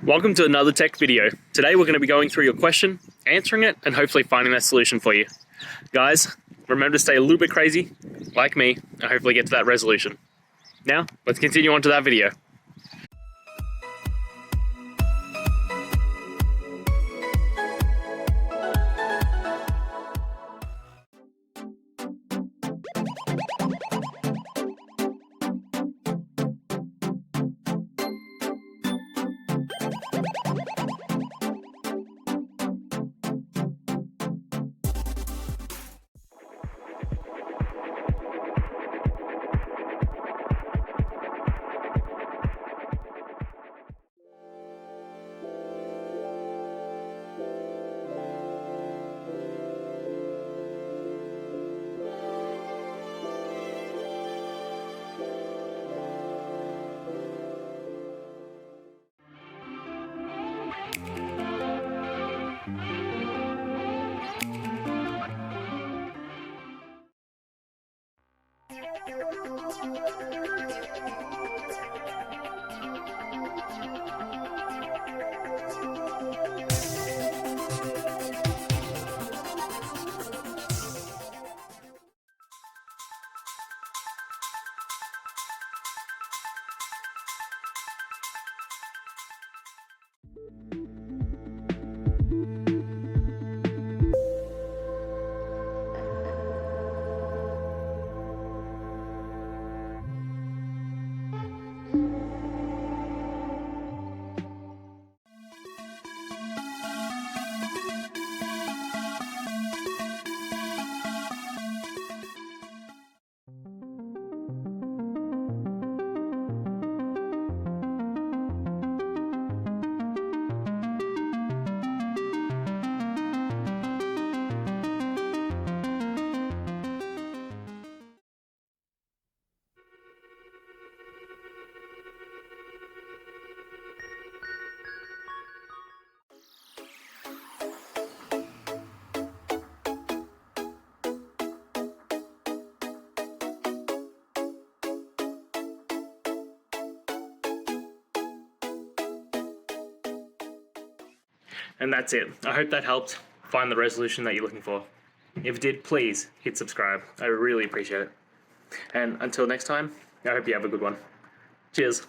Welcome to another tech video. Today we're going to be going through your question, answering it, and hopefully finding that solution for you. Guys, remember to stay a little bit crazy, like me, and hopefully get to that resolution. Now, let's continue on to that video. And that's it. I hope that helped find the resolution that you're looking for. If it did, please hit subscribe. I really appreciate it. And until next time, I hope you have a good one. Cheers.